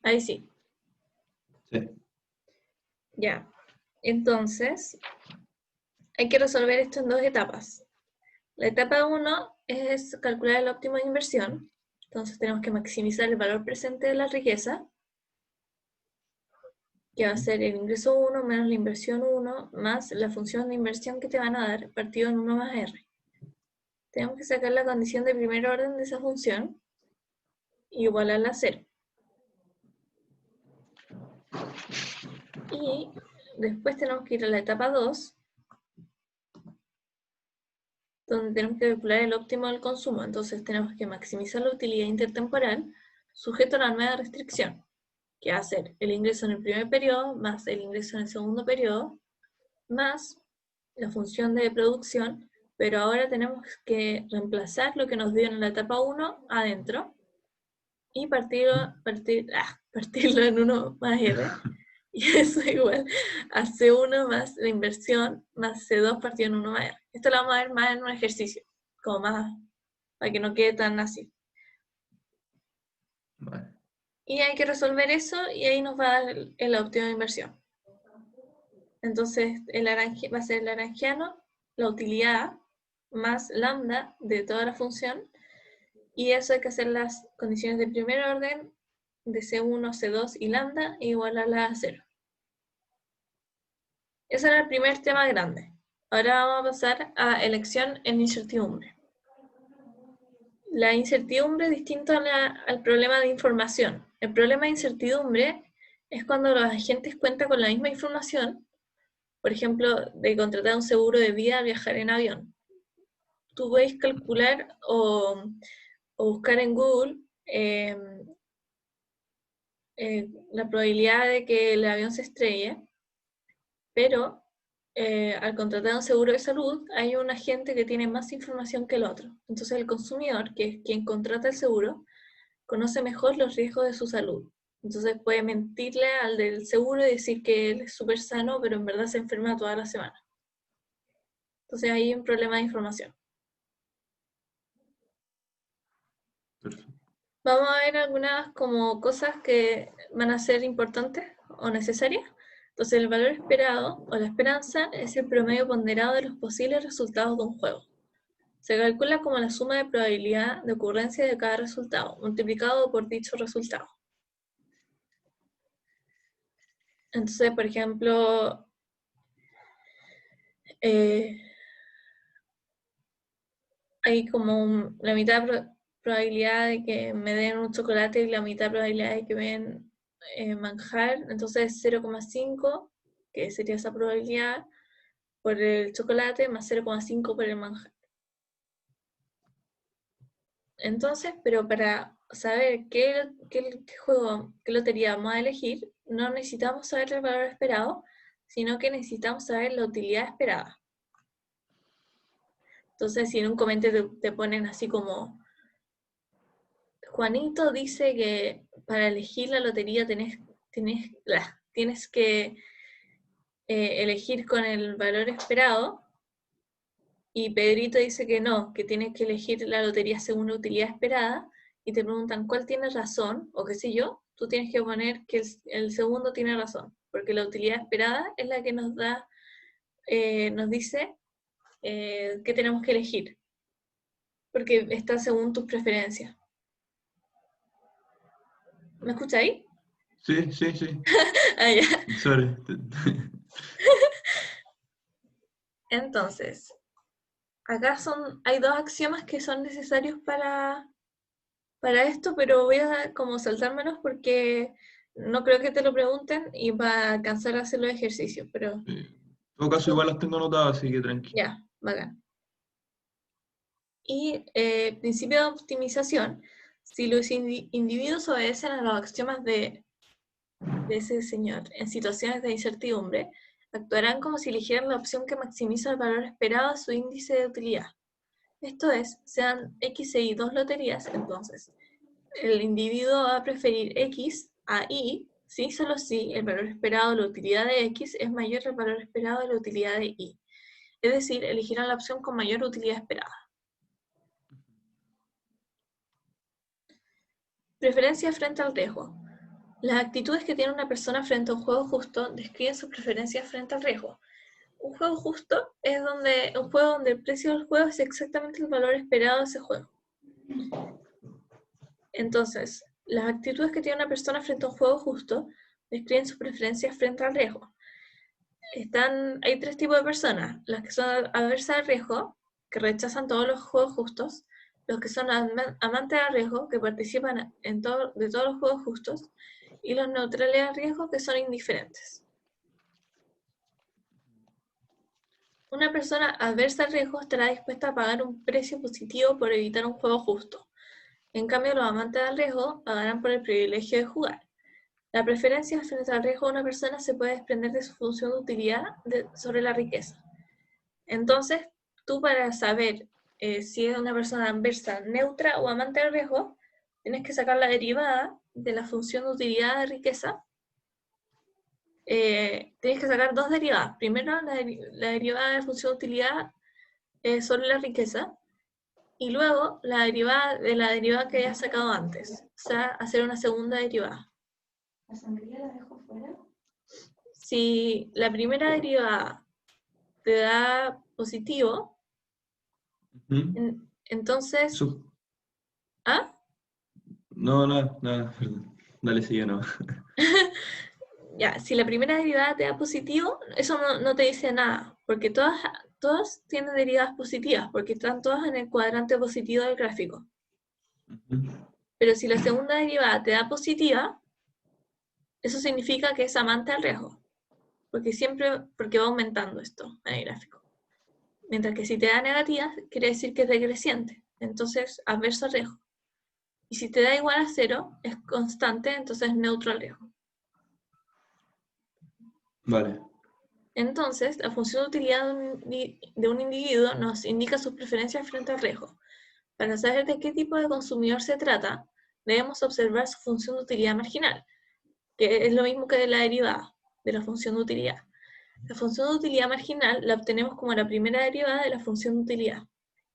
Ahí sí. Sí. Ya. Entonces, hay que resolver esto en dos etapas. La etapa 1 es calcular el óptimo de inversión. Entonces tenemos que maximizar el valor presente de la riqueza, que va a ser el ingreso 1 menos la inversión 1 más la función de inversión que te van a dar partido en 1 más R. Tenemos que sacar la condición de primer orden de esa función y igualarla a 0. Y después tenemos que ir a la etapa 2, donde tenemos que calcular el óptimo del consumo. Entonces tenemos que maximizar la utilidad intertemporal sujeto a la nueva restricción, que va a ser el ingreso en el primer periodo más el ingreso en el segundo periodo, más la función de producción, pero ahora tenemos que reemplazar lo que nos dio en la etapa 1 adentro y partirlo en 1 más R, y eso igual a C1 más la inversión más C2 partido en 1 más R. Esto lo vamos a ver más en un ejercicio, como más, para que no quede tan así. Vale. Y hay que resolver eso y ahí nos va a dar el óptimo de inversión. Entonces va a ser el laranjiano, la utilidad más lambda de toda la función, y eso hay que hacer las condiciones de primer orden de C1, C2 y lambda igualarlas a 0. Ese era el primer tema grande. Ahora vamos a pasar a elección en incertidumbre. La incertidumbre es distinto al problema de información. El problema de incertidumbre es cuando los agentes cuentan con la misma información, por ejemplo, de contratar un seguro de vida al viajar en avión. Tú puedes calcular o buscar en Google la probabilidad de que el avión se estrelle, pero al contratar un seguro de salud hay un agente que tiene más información que el otro. Entonces el consumidor, que es quien contrata el seguro, conoce mejor los riesgos de su salud. Entonces puede mentirle al del seguro y decir que él es súper sano, pero en verdad se enferma toda la semana. Entonces ahí hay un problema de información. Perfecto. Vamos a ver algunas como cosas que van a ser importantes o necesarias. Entonces el valor esperado o la esperanza es el promedio ponderado de los posibles resultados de un juego. Se calcula como la suma de probabilidad de ocurrencia de cada resultado, multiplicado por dicho resultado. Entonces, por ejemplo, hay como la mitad de probabilidad de que me den un chocolate y la mitad de probabilidad de que me den manjar. Entonces 0,5, que sería esa probabilidad, por el chocolate, más 0,5 por el manjar. Entonces, pero para saber qué juego, qué lotería vamos a elegir, no necesitamos saber el valor esperado, sino que necesitamos saber la utilidad esperada. Entonces, si en un comentario te ponen así como, Juanito dice que para elegir la lotería tienes que elegir con el valor esperado, y Pedrito dice que no, que tienes que elegir la lotería según la utilidad esperada, y te preguntan cuál tiene razón, o qué sé yo, tú tienes que poner que el segundo tiene razón, porque la utilidad esperada es la que nos da, nos dice qué tenemos que elegir, porque está según tus preferencias. ¿Me escucháis? Sí, sí, sí. Ah, ya. Sorry. Entonces, acá hay dos axiomas que son necesarios para esto, pero voy a como saltármelos porque no creo que te lo pregunten y va a alcanzar a hacer los ejercicios, pero En todo caso, igual las tengo anotadas, así que tranqui. ya, bacán. Y principio de optimización, si los individuos obedecen a los axiomas de ese señor en situaciones de incertidumbre, actuarán como si eligieran la opción que maximiza el valor esperado a su índice de utilidad. Esto es, sean X e Y dos loterías, entonces el individuo va a preferir X a Y si solo si el valor esperado de la utilidad de X es mayor al valor esperado de la utilidad de Y. Es decir, elegirán la opción con mayor utilidad esperada. Preferencia frente al riesgo. Las actitudes que tiene una persona frente a un juego justo describen sus preferencias frente al riesgo. Un juego justo es un juego donde el precio del juego es exactamente el valor esperado de ese juego. Entonces, las actitudes que tiene una persona frente a un juego justo describen sus preferencias frente al riesgo. Hay 3 tipos de personas: las que son adversas al riesgo, que rechazan todos los juegos justos; los que son amantes al riesgo, que participan de todos los juegos justos; y los neutrales al riesgo, que son indiferentes. Una persona adversa al riesgo estará dispuesta a pagar un precio positivo por evitar un juego justo. En cambio, los amantes al riesgo pagarán por el privilegio de jugar. La preferencia frente al riesgo de una persona se puede desprender de su función de utilidad sobre la riqueza. Entonces, tú, para saber si es una persona adversa, neutra o amante del riesgo, tienes que sacar la derivada de la función de utilidad de riqueza. Tienes que sacar 2 derivadas. Primero, la derivada de la función de utilidad sobre la riqueza, y luego la derivada de la derivada que hayas sacado antes. O sea, hacer una segunda derivada. ¿La sangría la dejo fuera? Si la primera derivada te da positivo, entonces... ¿Ah? No, nada, perdón. Dale, sigue, no. Ya, si la primera derivada te da positivo, eso no te dice nada, porque todas tienen derivadas positivas, porque están todas en el cuadrante positivo del gráfico. Pero si la segunda derivada te da positiva, eso significa que es amante al riesgo, porque va aumentando esto en el gráfico. Mientras que si te da negativa, quiere decir que es decreciente, entonces adverso al riesgo. Y si te da igual a 0, es constante, entonces es neutro al riesgo. Vale. Entonces, la función de utilidad de un individuo nos indica sus preferencias frente al riesgo. Para saber de qué tipo de consumidor se trata, debemos observar su función de utilidad marginal, que es lo mismo que de la derivada de la función de utilidad. La función de utilidad marginal la obtenemos como la primera derivada de la función de utilidad.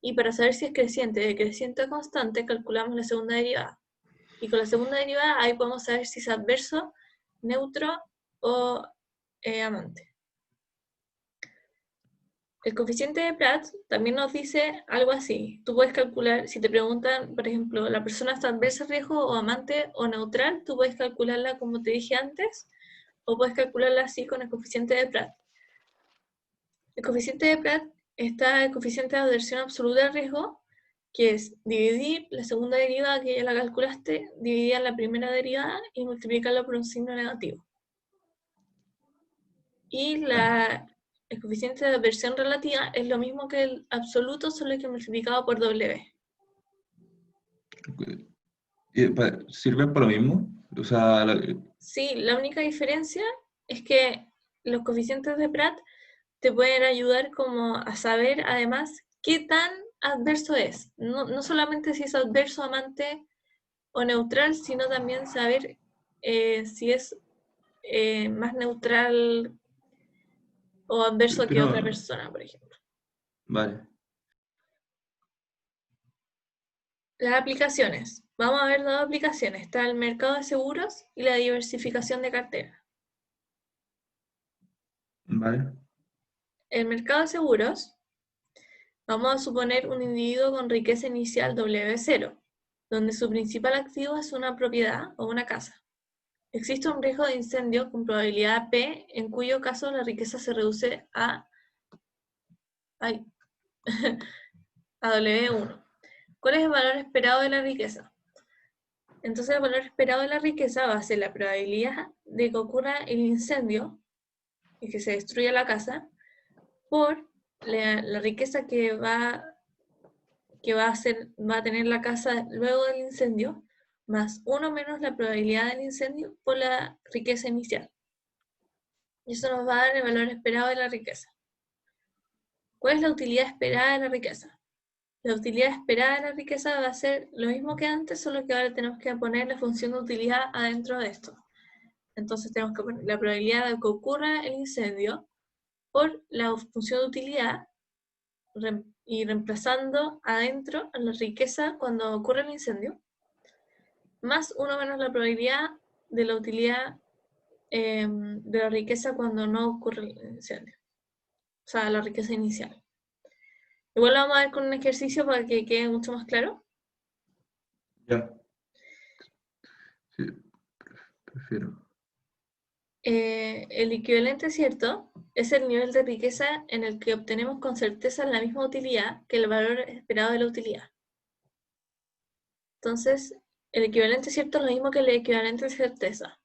Y para saber si es creciente, decreciente o constante, calculamos la segunda derivada. Y con la segunda derivada ahí podemos saber si es adverso, neutro o amante. El coeficiente de Pratt también nos dice algo así. Tú puedes calcular, si te preguntan, por ejemplo, ¿la persona está adversa al riesgo o amante o neutral? Tú puedes calcularla como te dije antes, o puedes calcularla así con el coeficiente de Pratt. El coeficiente de Pratt está el coeficiente de aversión absoluta al riesgo, que es dividir la segunda derivada que ya la calculaste, dividir la primera derivada y multiplicarla por un signo negativo. Y el coeficiente de aversión relativa es lo mismo que el absoluto, solo que multiplicado por W. ¿Sirven para lo mismo? O sea, Sí, la única diferencia es que los coeficientes de Pratt te pueden ayudar como a saber, además, qué tan adverso es. No solamente si es adverso, amante o neutral, sino también saber si es más neutral o adverso que otra pero, persona, por ejemplo. vale. Las aplicaciones. Vamos a ver 2 aplicaciones. Está el mercado de seguros y la diversificación de cartera. Vale. El mercado de seguros, vamos a suponer un individuo con riqueza inicial W0, donde su principal activo es una propiedad o una casa. Existe un riesgo de incendio con probabilidad P, en cuyo caso la riqueza se reduce a W1. ¿Cuál es el valor esperado de la riqueza? Entonces el valor esperado de la riqueza va a ser la probabilidad de que ocurra el incendio y que se destruya la casa por la riqueza que va a tener la casa luego del incendio, más 1 menos la probabilidad del incendio por la riqueza inicial. Y eso nos va a dar el valor esperado de la riqueza. ¿Cuál es la utilidad esperada de la riqueza? La utilidad esperada de la riqueza va a ser lo mismo que antes, solo que ahora tenemos que poner la función de utilidad adentro de esto. Entonces tenemos que poner la probabilidad de que ocurra el incendio por la función de utilidad y reemplazando adentro la riqueza cuando ocurre el incendio, más 1 menos la probabilidad de la utilidad de la riqueza cuando no ocurre el incendio. O sea, la riqueza inicial. Igual lo vamos a ver con un ejercicio para que quede mucho más claro. Ya. Sí, prefiero. El equivalente cierto es el nivel de riqueza en el que obtenemos con certeza la misma utilidad que el valor esperado de la utilidad. Entonces, el equivalente cierto es lo mismo que el equivalente de certeza.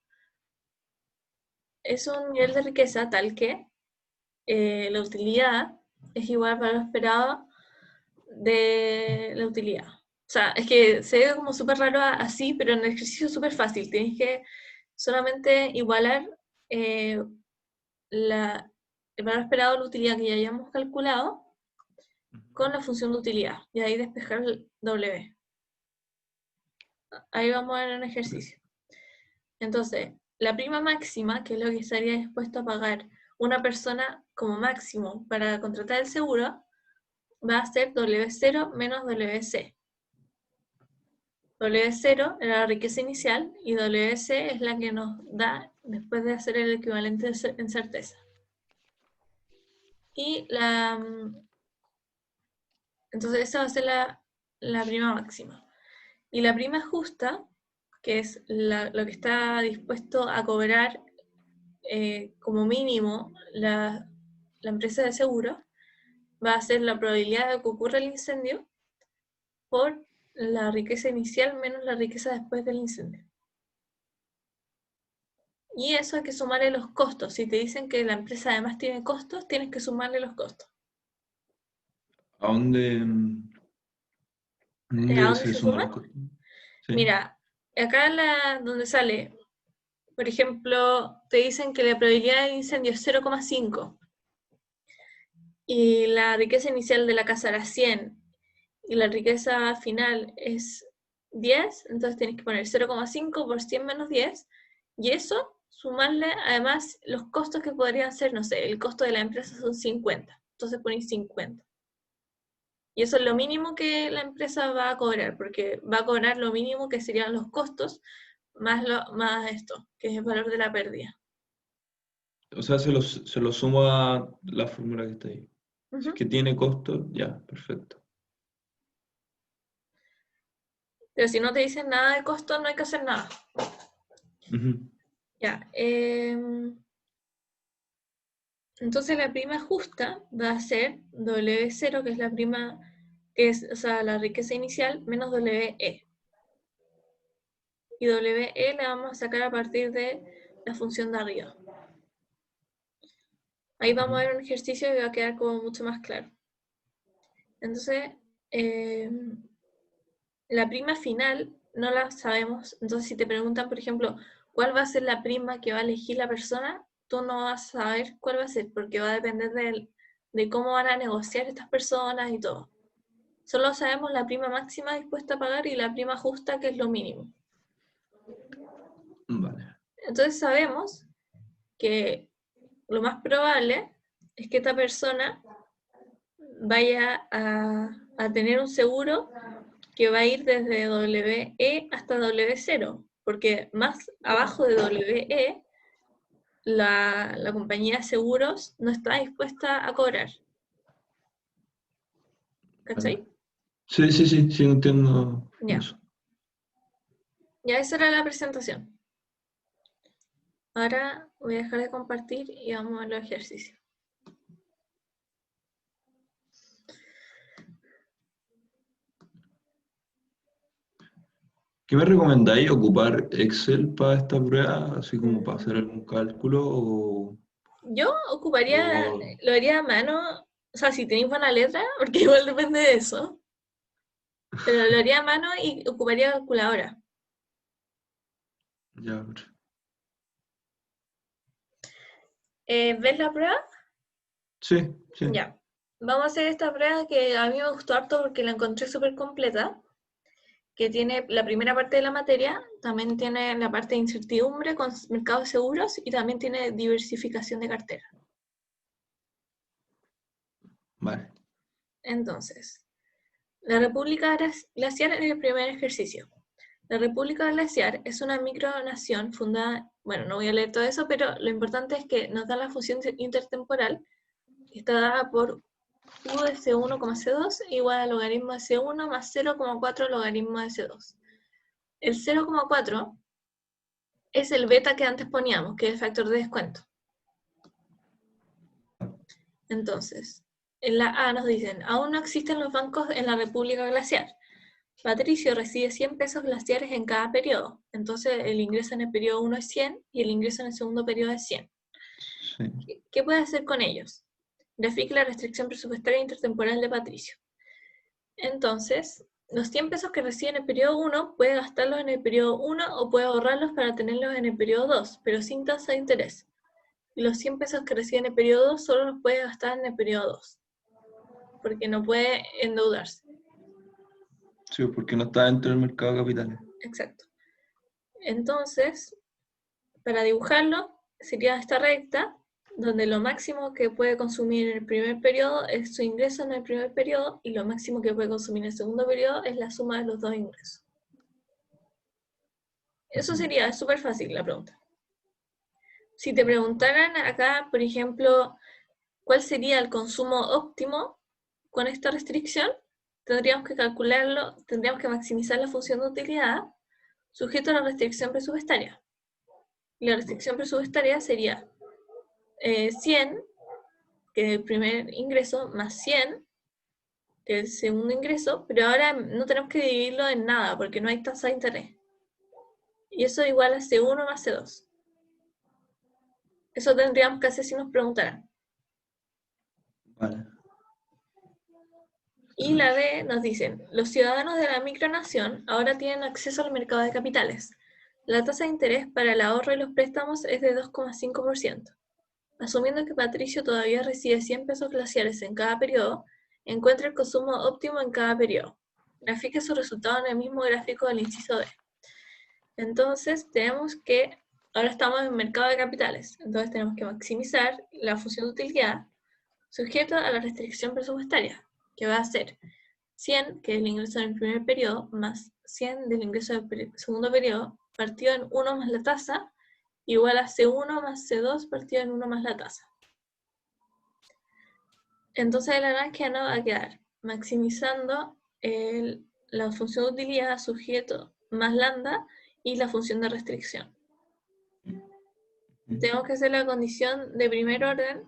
Es un nivel de riqueza tal que la utilidad es igual al valor esperado de la utilidad. O sea, es que se ve como súper raro así, pero en el ejercicio es súper fácil. Tienes que solamente igualar el valor esperado de la utilidad que ya hayamos calculado con la función de utilidad. Y ahí despejar el W. Ahí vamos a ver un ejercicio. Entonces, la prima máxima, que es lo que estaría dispuesto a pagar una persona como máximo para contratar el seguro, va a ser W0 menos WC. W0 era la riqueza inicial y WC es la que nos da después de hacer el equivalente en certeza. Y entonces esa va a ser la prima máxima. Y la prima justa, que es lo que está dispuesto a cobrar como mínimo la empresa de seguro, va a ser la probabilidad de que ocurra el incendio por la riqueza inicial menos la riqueza después del incendio. Y eso hay que sumarle los costos. Si te dicen que la empresa además tiene costos, tienes que sumarle los costos. ¿A dónde, ¿A dónde dónde se se suman los suma? costos? Sí. Mira, acá donde sale, por ejemplo, te dicen que la probabilidad de incendio es 0,5 y la riqueza inicial de la casa era 100 y la riqueza final es 10, entonces tienes que poner 0,5 por 100 menos 10 y eso sumarle además los costos que podrían ser, no sé, el costo de la empresa son 50, entonces ponéis 50. Y eso es lo mínimo que la empresa va a cobrar, porque va a cobrar lo mínimo que serían los costos más esto, que es el valor de la pérdida. O sea, se lo sumo a la fórmula que está ahí. Si es que tiene costo, ya, perfecto. Pero si no te dicen nada de costo, no hay que hacer nada. Ujú. Ya. Entonces la prima justa va a ser W0, que es la prima, que es, o sea, la riqueza inicial, menos WE. Y WE la vamos a sacar a partir de la función de arriba. Ahí vamos a ver un ejercicio y va a quedar como mucho más claro. Entonces, la prima final no la sabemos. Entonces, si te preguntan, por ejemplo, cuál va a ser la prima que va a elegir la persona, tú no vas a saber cuál va a ser, porque va a depender de cómo van a negociar estas personas y todo. Solo sabemos la prima máxima dispuesta a pagar y la prima justa, que es lo mínimo. Vale. Entonces sabemos que lo más probable es que esta persona vaya a tener un seguro que va a ir desde WE hasta W0, porque más abajo de WE la compañía de seguros no está dispuesta a cobrar. ¿Cachai? Sí, sí, sí, sí, entiendo Ya. eso. Ya esa era la presentación. Ahora voy a dejar de compartir y vamos a los ejercicios. ¿Qué me recomendáis? ¿Ocupar Excel para esta prueba? Así como para hacer algún cálculo Yo ocuparía, o- lo haría a mano, o sea, si tenéis buena letra, porque igual depende de eso, pero lo haría a mano y ocuparía calculadora. Ya, ¿Ves la prueba? sí, sí. Ya. Vamos a hacer esta prueba que a mí me gustó harto porque la encontré súper completa, que tiene la primera parte de la materia, también tiene la parte de incertidumbre con mercados de seguros y también tiene diversificación de cartera. Vale. Entonces, la República Glaciar es el primer ejercicio. La República Glaciar es una micronación fundada, bueno, no voy a leer todo eso, pero lo importante es que nos da la función intertemporal, que está dada por U de C1, C2 igual al logaritmo de C1 más 0,4 logaritmo de C2. El 0,4 es el beta que antes poníamos, que es el factor de descuento. Entonces, en la A nos dicen, aún no existen los bancos en la República Glaciar. Patricio recibe 100 pesos glaciares en cada periodo. Entonces, el ingreso en el periodo 1 es 100 y el ingreso en el segundo periodo es 100. Sí. ¿Qué puede hacer con ellos? Grafique la restricción presupuestaria intertemporal de Patricio. Entonces, los 100 pesos que recibe en el periodo 1 puede gastarlos en el periodo 1 o puede ahorrarlos para tenerlos en el periodo 2, pero sin tasa de interés. Y los 100 pesos que recibe en el periodo 2 solo los puede gastar en el periodo 2, porque no puede endeudarse. Sí, porque no está dentro del mercado de capitales. Exacto. Entonces, para dibujarlo, sería esta recta, donde lo máximo que puede consumir en el primer periodo es su ingreso en el primer periodo, y lo máximo que puede consumir en el segundo periodo es la suma de los dos ingresos. Eso sería súper fácil la pregunta. Si te preguntaran acá, por ejemplo, ¿cuál sería el consumo óptimo con esta restricción? Tendríamos que calcularlo, tendríamos que maximizar la función de utilidad sujeto a la restricción presupuestaria. Y la restricción presupuestaria sería 100, que es el primer ingreso, más 100, que es el segundo ingreso, pero ahora no tenemos que dividirlo en nada, porque no hay tasa de interés. Y eso es igual a C1 más C2. Eso tendríamos que hacer si nos preguntaran. Vale. Y la B nos dicen, los ciudadanos de la micronación ahora tienen acceso al mercado de capitales. La tasa de interés para el ahorro y los préstamos es de 2,5%. Asumiendo que Patricio todavía recibe 100 pesos glaciares en cada periodo, encuentra el consumo óptimo en cada periodo. Grafique su resultado en el mismo gráfico del inciso D. Entonces, tenemos que, ahora estamos en mercado de capitales, entonces tenemos que maximizar la función de utilidad sujeta a la restricción presupuestaria, que va a ser 100, que es el ingreso en el primer periodo, más 100 del ingreso del segundo periodo, partido en 1 más la tasa, igual a C1 más C2 partido en 1 más la tasa. Entonces la naranja no va a quedar maximizando la función de utilidad sujeto más lambda y la función de restricción. Tenemos que hacer la condición de primer orden,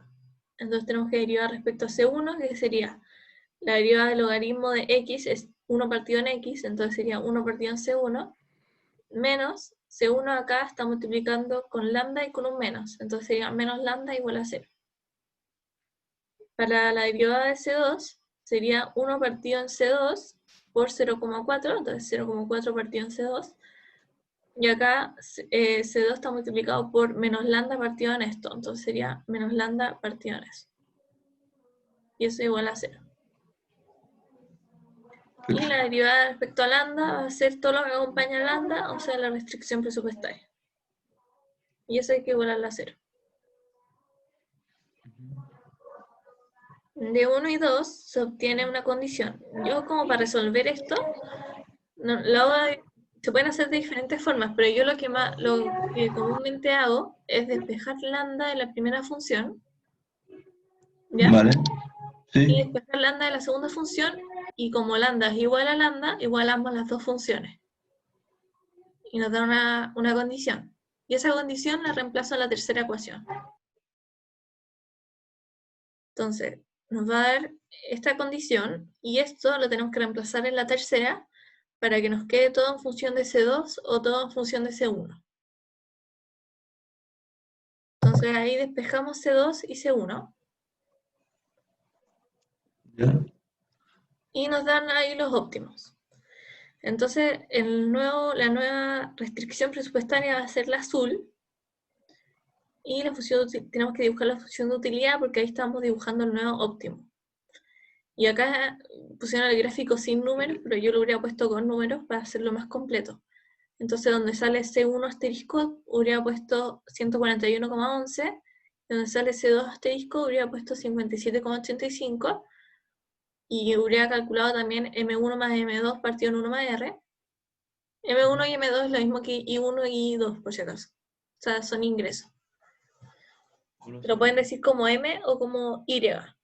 entonces tenemos que derivar respecto a C1, que sería la derivada del logaritmo de x es 1 partido en x, entonces sería 1 partido en C1, menos C1 acá está multiplicando con lambda y con un menos, entonces sería menos lambda igual a 0. Para la derivada de C2 sería 1 partido en C2 por 0,4, entonces 0,4 partido en C2, y acá C2 está multiplicado por menos lambda partido en esto, entonces sería menos lambda partido en eso. Y eso igual a 0. Y la derivada respecto a lambda va a ser todo lo que acompaña a lambda, o sea, la restricción presupuestaria. Y eso hay que igualarla a 0. De 1 y 2 se obtiene una condición. Yo, como para resolver esto, se pueden hacer de diferentes formas, pero yo lo que comúnmente hago es despejar lambda de la primera función, ¿ya? Vale. Sí. Y despejar lambda de la segunda función, y como lambda es igual a lambda, igualamos las dos funciones. Y nos da una condición. Y esa condición la reemplazo en la tercera ecuación. Entonces, nos va a dar esta condición, y esto lo tenemos que reemplazar en la tercera para que nos quede todo en función de C2 o todo en función de C1. Entonces ahí despejamos C2 y C1. ¿Ya? Y nos dan ahí los óptimos. Entonces la nueva restricción presupuestaria va a ser la azul. Y tenemos que dibujar la función de utilidad porque ahí estamos dibujando el nuevo óptimo. Y acá pusieron el gráfico sin números, pero yo lo hubiera puesto con números para hacerlo más completo. Entonces donde sale C1 asterisco hubiera puesto 141,11, donde sale C2 asterisco hubiera puesto 57,85, y hubiera calculado también M1 más M2 partido en 1 más R. M1 y M2 es lo mismo que I1 y I2, por si acaso. O sea, son ingresos. Lo pueden decir como M o como Y. Ya.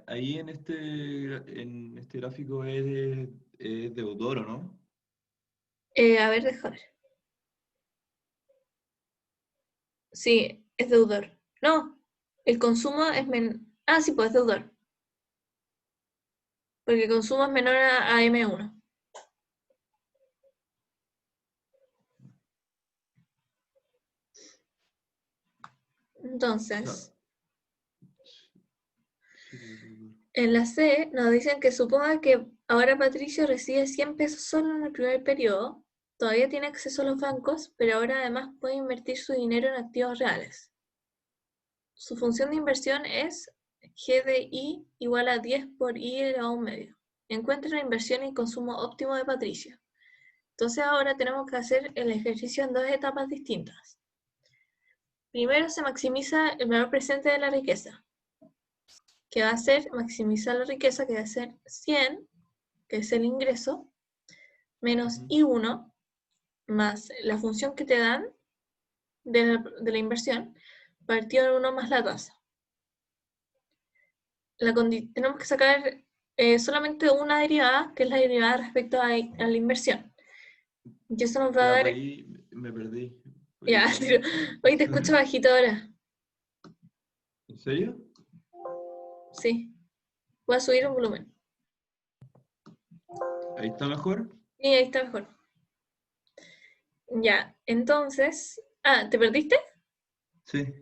Ahí en este gráfico es deudor, ¿o no? A ver, déjame ver. Sí, es deudor. No, el consumo es menor. Ah, sí, pues es deudor. Porque el consumo es menor a M1. Entonces, en la C nos dicen que suponga que ahora Patricio recibe 100 pesos solo en el primer periodo, todavía tiene acceso a los bancos, pero ahora además puede invertir su dinero en activos reales. Su función de inversión es G de I igual a 10 por I elevado a un medio. Encuentre la inversión y consumo óptimo de Patricio. Entonces ahora tenemos que hacer el ejercicio en dos etapas distintas. Primero se maximiza el valor presente de la riqueza, que va a ser maximizar la riqueza, que va a ser 100, que es el ingreso, menos I1, más la función que te dan de la inversión, partido en 1 más la tasa. Tenemos que sacar solamente una derivada, que es la derivada respecto a la inversión. Y eso nos va a dar... Ahí me perdí. Ya, hoy te escucho bajito ahora. ¿En serio? Sí. Voy a subir un volumen. ¿Ahí está mejor? Sí, ahí está mejor. Ya, entonces... Ah, ¿te perdiste? Sí.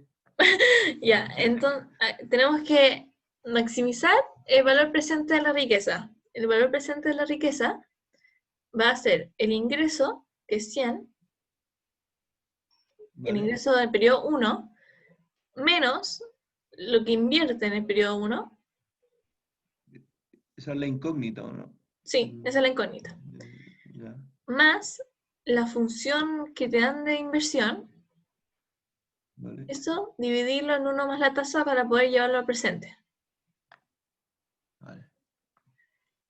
Ya, entonces tenemos que maximizar el valor presente de la riqueza. El valor presente de la riqueza va a ser el ingreso, que es 100, el Vale. ingreso del periodo 1, menos lo que invierte en el periodo 1. Esa es la incógnita, ¿o no? Sí, esa es la incógnita. Ya. Más la función que te dan de inversión, Vale. eso dividirlo en 1 más la tasa para poder llevarlo al presente. Vale.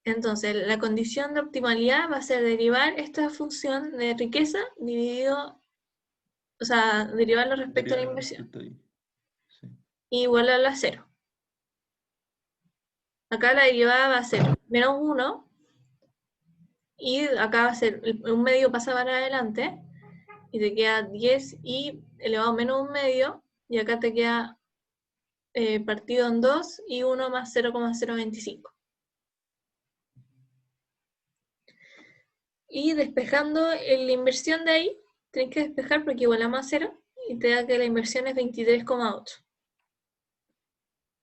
Entonces, la condición de optimalidad va a ser derivar esta función de riqueza dividido, o sea, derivarlo respecto a la inversión. Sí. Y igualarlo a 0. Acá la derivada va a ser menos 1, y acá va a ser un medio pasa para adelante, y te queda 10i elevado a menos un medio, y acá te queda partido en 2 y 1 más 0,025. Y despejando la inversión de ahí, tienes que despejar porque igualamos a 0 y te da que la inversión es 23,8.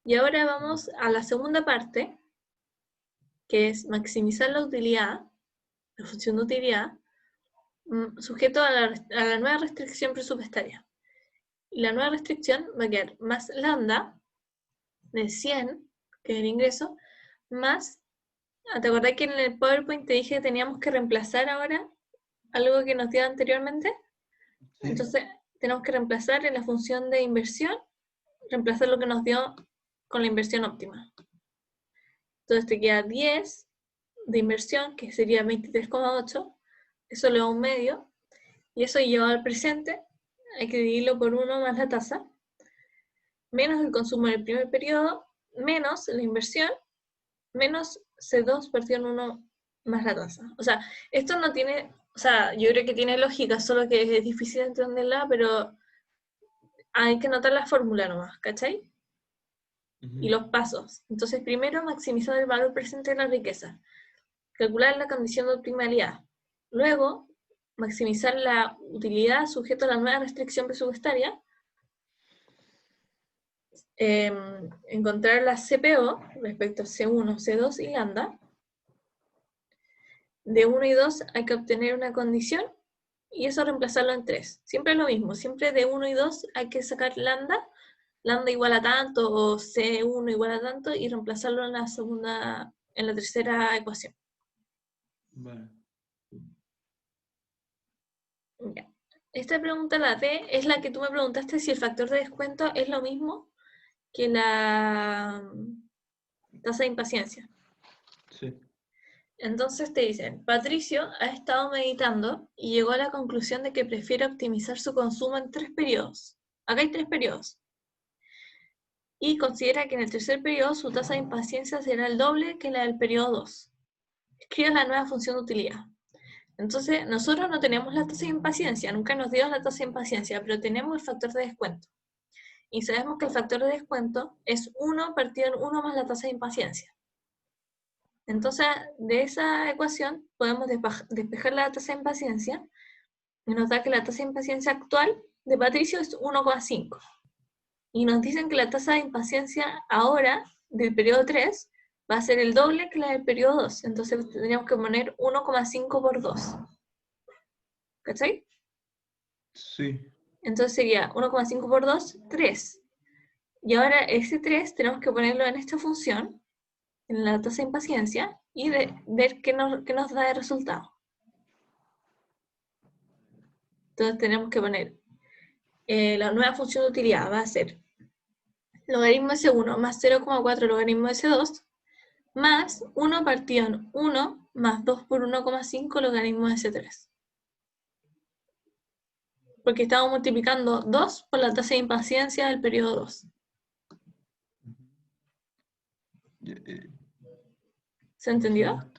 Y ahora vamos a la segunda parte, que es maximizar la utilidad, la función de utilidad, sujeto a la nueva restricción presupuestaria. Y la nueva restricción va a quedar más lambda de 100, que es el ingreso, más, ¿te acordás que en el PowerPoint te dije que teníamos que reemplazar ahora algo que nos dio anteriormente? Sí. Entonces tenemos que reemplazar en la función de inversión, reemplazar lo que nos dio con la inversión óptima. Entonces te queda 10 de inversión, que sería 23,8, eso le da un medio, y eso llevado al presente, hay que dividirlo por 1 más la tasa, menos el consumo del primer periodo, menos la inversión, menos C2 partido en 1 más la tasa. O sea, esto no tiene, o sea, yo creo que tiene lógica, solo que es difícil entenderla, pero hay que notar la fórmula nomás, ¿cachai? Y los pasos. Entonces, primero, maximizar el valor presente de la riqueza. Calcular la condición de optimalidad. Luego, maximizar la utilidad sujeto a la nueva restricción presupuestaria. Encontrar la CPO respecto a C1, C2 y lambda. De 1 y 2 hay que obtener una condición y eso reemplazarlo en 3. Siempre es lo mismo, siempre de 1 y 2 hay que sacar lambda igual a tanto o C1 igual a tanto y reemplazarlo en la tercera ecuación. Vale. Ya. Esta pregunta, la D, es la que tú me preguntaste si el factor de descuento es lo mismo que la tasa de impaciencia. Sí. Entonces te dicen, Patricio ha estado meditando y llegó a la conclusión de que prefiere optimizar su consumo en 3 periodos. Acá hay 3 periodos. Y considera que en el tercer periodo su tasa de impaciencia será el doble que la del periodo 2. Escribe la nueva función de utilidad. Entonces, nosotros no tenemos la tasa de impaciencia, nunca nos dio la tasa de impaciencia, pero tenemos el factor de descuento. Y sabemos que el factor de descuento es 1 partido en 1 más la tasa de impaciencia. Entonces, de esa ecuación podemos despejar la tasa de impaciencia y nos da que la tasa de impaciencia actual de Patricio es 1,5. Y nos dicen que la tasa de impaciencia ahora, del periodo 3, va a ser el doble que la del periodo 2. Entonces tendríamos que poner 1,5 por 2. ¿Cachai? Sí. Entonces sería 1,5 por 2, 3. Y ahora ese 3 tenemos que ponerlo en esta función, en la tasa de impaciencia, y ver qué nos da de resultado. Entonces tenemos que poner la nueva función de utilidad va a ser logaritmo de S1 más 0,4 logaritmo de S2 más 1 partido en 1 más 2 por 1,5 logaritmo de S3. Porque estamos multiplicando 2 por la tasa de impaciencia del periodo 2. ¿Se entendió?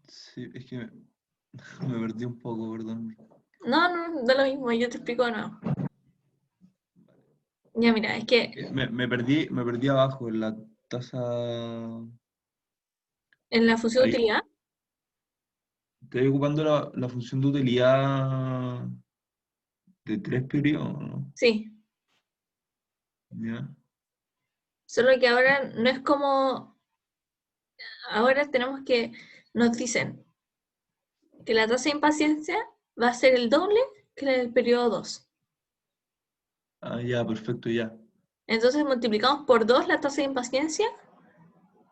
Sí, es que me perdí un poco, perdón. No, da lo mismo, yo te explico de nuevo. Ya mira, es que Me perdí abajo en la tasa. en la función de Ahí, utilidad, estoy ocupando la función de utilidad de 3 periodos, ¿no? sí. ¿Ya? Solo que ahora no es como... Ahora tenemos que... Nos dicen que la tasa de impaciencia va a ser el doble que la del periodo 2. Ah, ya, perfecto, ya. Entonces multiplicamos por 2 la tasa de impaciencia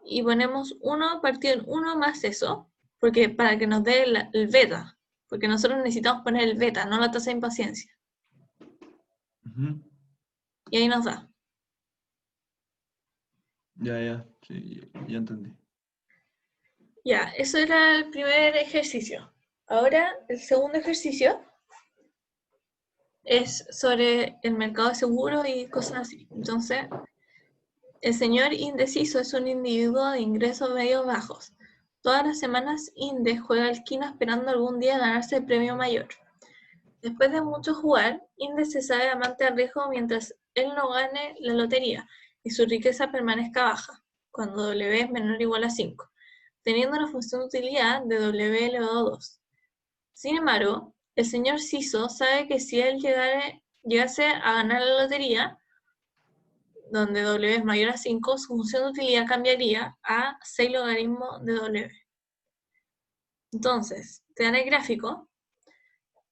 y ponemos 1 partido en 1 más eso, porque para que nos dé el beta, porque nosotros necesitamos poner el beta, no la tasa de impaciencia. Ujú. Y ahí nos da. Ya, sí, ya entendí. Ya, eso era el primer ejercicio. Ahora, el segundo ejercicio es sobre el mercado de seguros y cosas así. Entonces, el señor indeciso es un individuo de ingresos medios bajos. Todas las semanas Inde juega al quino esperando algún día ganarse el premio mayor. Después de mucho jugar, Inde se sabe amante al riesgo mientras él no gane la lotería y su riqueza permanezca baja, cuando W es menor o igual a 5, teniendo una función de utilidad de W elevado a 2. Sin embargo, el señor Ciso sabe que si él llegase a ganar la lotería, donde W es mayor a 5, su función de utilidad cambiaría a 6 logaritmos de W. Entonces, te dan el gráfico,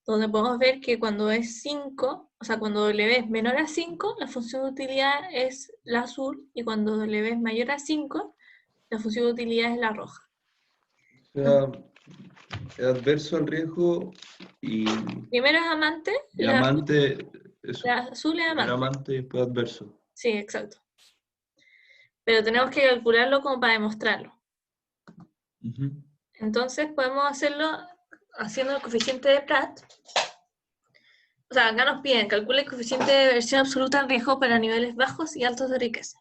donde podemos ver que cuando es 5, o sea, cuando W es menor a 5, la función de utilidad es la azul, y cuando W es mayor a 5, la función de utilidad es la roja. O sea, es adverso al riesgo y Primero es amante, amante, eso. la azul es Primero amante. amante y después adverso. Sí, exacto. Pero tenemos que calcularlo como para demostrarlo. Ujú. Entonces podemos hacerlo haciendo el coeficiente de Pratt. O sea, acá nos piden, calcula el coeficiente de versión absoluta al riesgo para niveles bajos y altos de riqueza.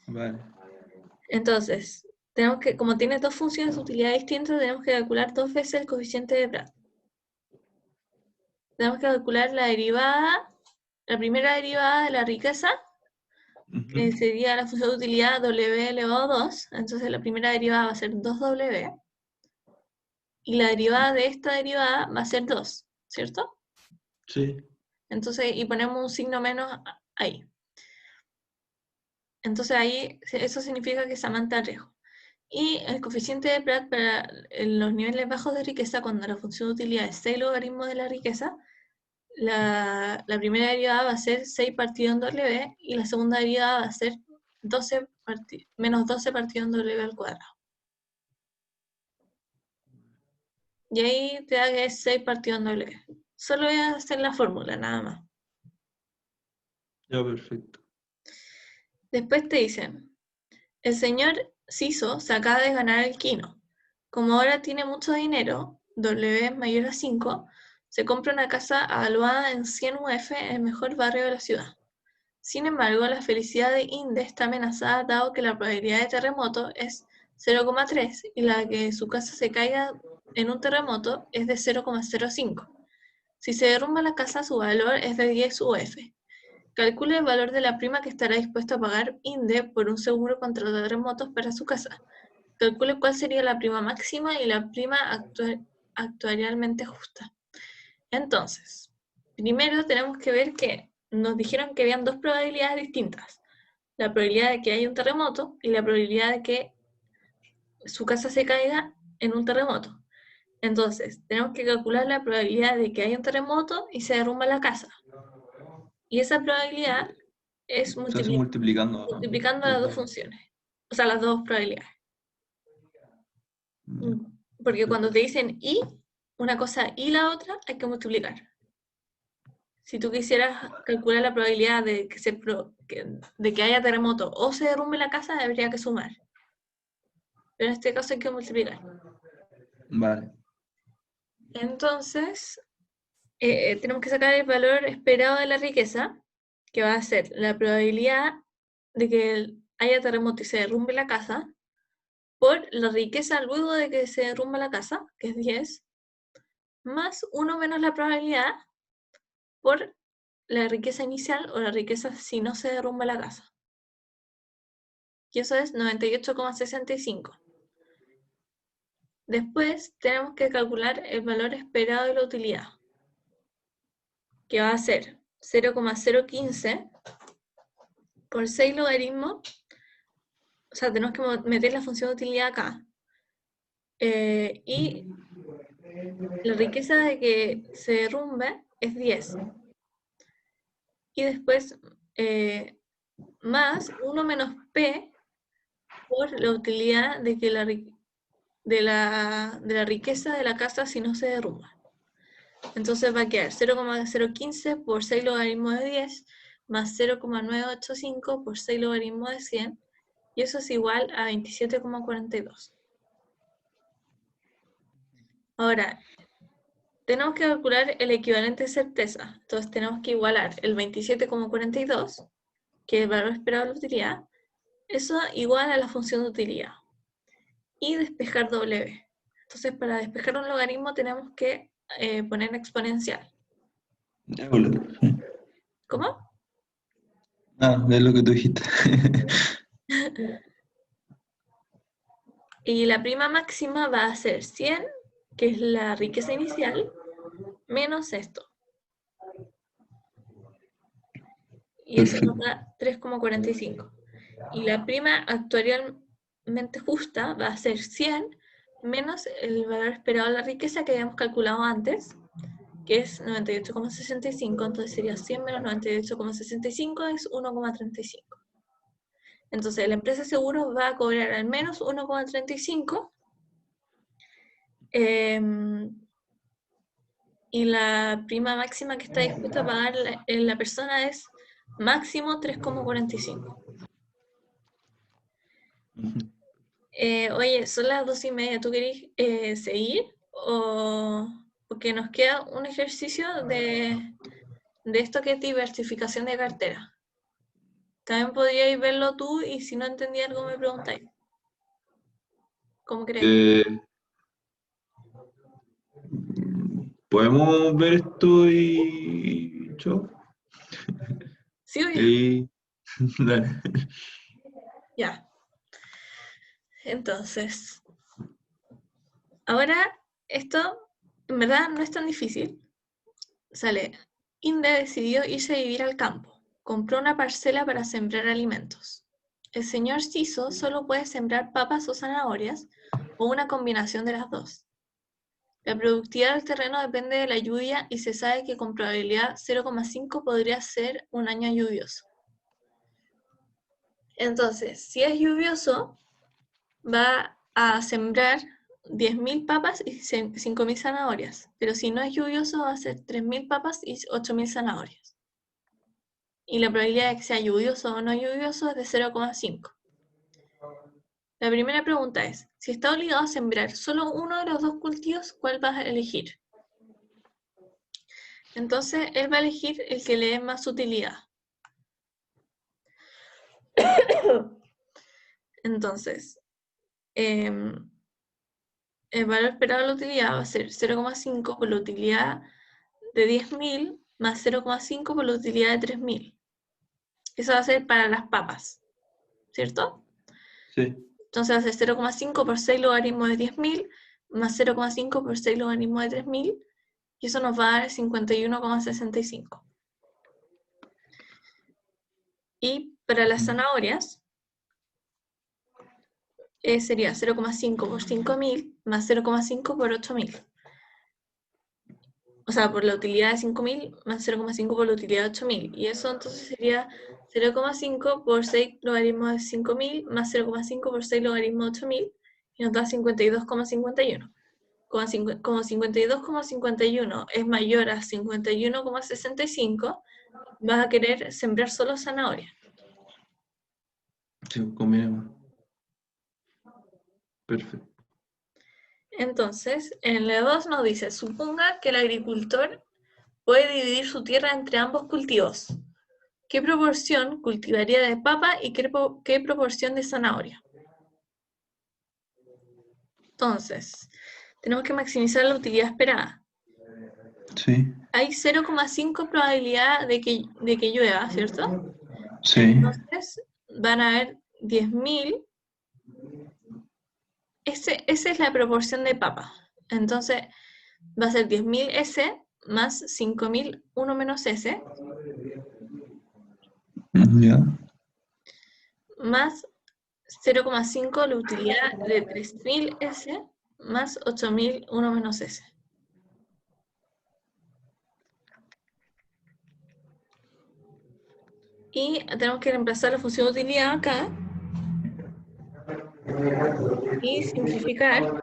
Vale. Entonces, tenemos que, como tiene dos funciones de utilidad distintas, tenemos que calcular 2 veces el coeficiente de Pratt. Tenemos que calcular la derivada, la primera derivada de la riqueza, que Ujú. sería la función de utilidad W elevado a 2. Entonces la primera derivada va a ser 2W. Y la derivada de esta derivada va a ser 2, ¿cierto? Sí. Entonces, y ponemos un signo menos ahí. Entonces ahí, eso significa que se amante al riesgo. Y el coeficiente de Pratt para los niveles bajos de riqueza, cuando la función de utilidad es 6 logaritmos de la riqueza, la primera derivada va a ser 6 partido en W, y la segunda derivada va a ser menos 12 partido en W al cuadrado. Y ahí te da que es 6 partido en W. Solo voy a hacer la fórmula, nada más. Ya, perfecto. Después te dicen, el señor Ciso se acaba de ganar el Kino. Como ahora tiene mucho dinero, W es mayor a 5, se compra una casa avaluada en 100 UF en el mejor barrio de la ciudad. Sin embargo, la felicidad de Inde está amenazada dado que la probabilidad de terremoto es 0,3 y la de que su casa se caiga en un terremoto es de 0,05. Si se derrumba la casa, su valor es de 10 UF. Calcule el valor de la prima que estará dispuesto a pagar Inde por un seguro contra terremotos para su casa. Calcule cuál sería la prima máxima y la prima actuarialmente justa. Entonces, primero tenemos que ver que nos dijeron que habían dos probabilidades distintas. La probabilidad de que haya un terremoto y la probabilidad de que su casa se caiga en un terremoto. Entonces, tenemos que calcular la probabilidad de que haya un terremoto y se derrumba la casa. Y esa probabilidad es Se hace multiplicando multiplicando las dos funciones. O sea, las dos probabilidades. Porque cuando te dicen y, una cosa y la otra, hay que multiplicar. Si tú quisieras calcular la probabilidad de que haya terremoto o se derrumbe la casa, habría que sumar. Pero en este caso hay que multiplicar. Vale. Entonces, tenemos que sacar el valor esperado de la riqueza, que va a ser la probabilidad de que haya terremoto y se derrumbe la casa, por la riqueza luego de que se derrumba la casa, que es 10, más 1 menos la probabilidad por la riqueza inicial o la riqueza si no se derrumba la casa. Y eso es 98,65. Después tenemos que calcular el valor esperado de la utilidad, que va a ser 0,015 por 6 logaritmos. O sea, tenemos que meter la función de utilidad acá. Y la riqueza de que se derrumbe es 10. Y después más 1 menos P por la utilidad de que de la riqueza de la casa si no se derrumba. Entonces va a quedar 0,015 por 6 logaritmos de 10 más 0,985 por 6 logaritmos de 100, y eso es igual a 27,42. Ahora, tenemos que calcular el equivalente de certeza. Entonces tenemos que igualar el 27,42, que es el valor esperado de la utilidad, eso igual a la función de utilidad, y despejar W. Entonces para despejar un logaritmo tenemos que poner exponencial. ¿Cómo? Ah, es lo que tú dijiste. Y la prima máxima va a ser 100, que es la riqueza inicial, menos esto. Y eso nos da 3,45. Y la prima actuarialmente justa va a ser 100 menos el valor esperado de la riqueza que habíamos calculado antes, que es 98,65. Entonces sería 100 menos 98,65 es 1,35. Entonces la empresa de seguros va a cobrar al menos 1,35. Y la prima máxima que está dispuesta a pagar la persona es máximo 3,45. Oye, son las 2:30, ¿tú querés seguir? Porque nos queda un ejercicio de esto que es diversificación de cartera. También podríais verlo tú y si no entendí algo me preguntáis. ¿Cómo crees? ¿Podemos ver esto y chao? ¿Sí o ya? Y dale. Ya. Entonces, ahora esto en verdad no es tan difícil. Sale, Inde decidió irse a vivir al campo. Compró una parcela para sembrar alimentos. El señor Ciso solo puede sembrar papas o zanahorias, o una combinación de las dos. La productividad del terreno depende de la lluvia y se sabe que con probabilidad 0,5 podría ser un año lluvioso. Entonces, si es lluvioso, va a sembrar 10.000 papas y 5.000 zanahorias. Pero si no es lluvioso, va a ser 3.000 papas y 8.000 zanahorias. Y la probabilidad de que sea lluvioso o no lluvioso es de 0,5. La primera pregunta es, si está obligado a sembrar solo uno de los dos cultivos, ¿cuál vas a elegir? Entonces, él va a elegir el que le dé más utilidad. Entonces, el valor esperado de la utilidad va a ser 0,5 por la utilidad de 10.000 más 0,5 por la utilidad de 3.000. Eso va a ser para las papas, ¿cierto? Sí. Entonces va a ser 0,5 por 6 logaritmos de 10.000 más 0,5 por 6 logaritmos de 3.000, y eso nos va a dar 51,65. Y para las zanahorias sería 0,5 por 5.000 más 0,5 por 8.000. O sea, por la utilidad de 5.000 más 0,5 por la utilidad de 8.000. Y eso entonces sería 0,5 por 6 logaritmos de 5.000 más 0,5 por 6 logaritmos de 8.000, y nos da 52,51. Como 52,51 es mayor a 51,65, vas a querer sembrar solo zanahoria. Sí, conviene más. Perfecto. Entonces, en la 2 nos dice, suponga que el agricultor puede dividir su tierra entre ambos cultivos. ¿Qué proporción cultivaría de papa y qué proporción de zanahoria? Entonces, tenemos que maximizar la utilidad esperada. Sí. Hay 0,5 probabilidad de que llueva, ¿cierto? Sí. Entonces, van a haber 10.000. Esa es la proporción de papa. Entonces, va a ser 10.000 S más 5.000 1 menos S, Ya. más 0,5 la utilidad de 3.000 S más 8.000 1 menos S. Y tenemos que reemplazar la función de utilidad acá y simplificar.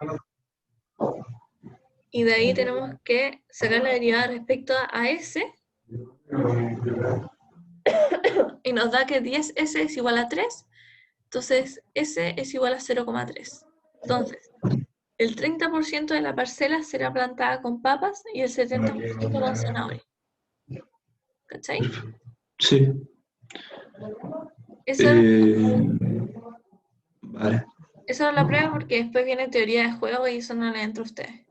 Y de ahí tenemos que sacar la derivada respecto a S. Y nos da que 10S es igual a 3. Entonces, S es igual a 0,3. Entonces, el 30% de la parcela será plantada con papas y el 70% con zanahoria. ¿Cachai? Sí. Esa Vale. es la prueba porque después viene teoría de juego y eso no le entra a ustedes.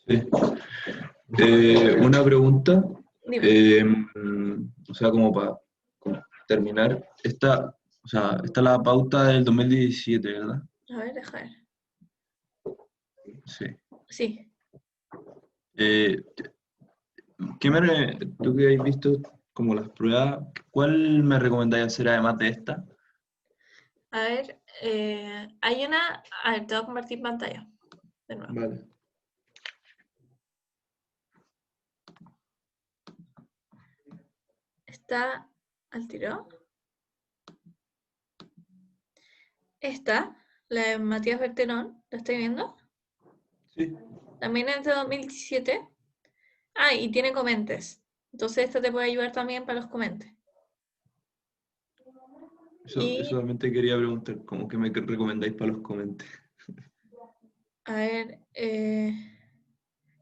Sí. Una pregunta. Dime. O sea, como para terminar, esta es la pauta del 2017, ¿verdad? A ver, deja ver. Sí. Sí. Tú que habéis visto como las pruebas, ¿cuál me recomendáis hacer además de esta? A ver, hay una... A ver, te voy a compartir pantalla. De nuevo. Vale. Está al tiro. Esta, la de Matías Berterón, ¿la estoy viendo? Sí. También es de 2017. Ah, y tiene comentes. Entonces esta te puede ayudar también para los comentes. Eso también te quería preguntar, ¿cómo que me recomendáis para los comentarios? A ver,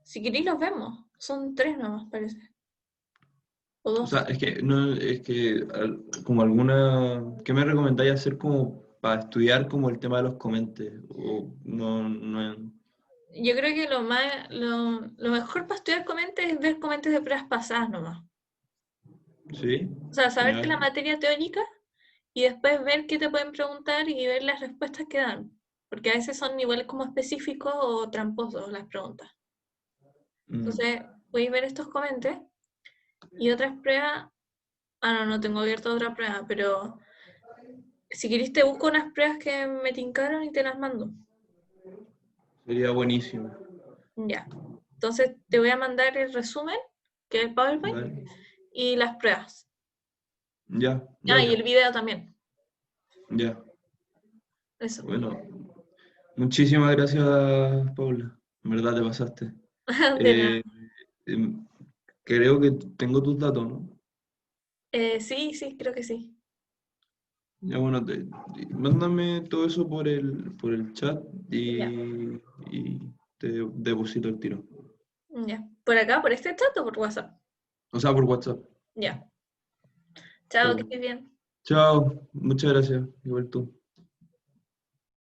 si queréis los vemos. Son 3 nomás, parece. O O 2. sea, como alguna, ¿qué me recomendáis hacer como para estudiar como el tema de los comentarios? O no. Yo creo que lo mejor para estudiar comentes es ver comentes de pruebas pasadas nomás. ¿Sí? O sea, saberte Ya. la materia teórica y después ver qué te pueden preguntar y ver las respuestas que dan. Porque a veces son igual como específicos o tramposos las preguntas. Entonces, podéis ver estos comentes y otras pruebas. Ah, no tengo abierta otra prueba, pero si queréis te busco unas pruebas que me tincaron y te las mando. Sería buenísimo. Ya. Entonces te voy a mandar el resumen, que es el PowerPoint, Vale. y las pruebas. Ya. Ah, y el video también. Ya. Eso. Bueno, muchísimas gracias, Paula. En verdad te pasaste. De nada. Eh, em, Creo que tengo tus datos, ¿no? Sí, creo que sí. Ya bueno, mándame todo eso por el chat Ya. y te deposito el tiro. Ya. ¿Por acá, por este chat o por WhatsApp? O sea, por WhatsApp. Ya. Chao, que Chao. estés bien. Chao, muchas gracias. Igual tú.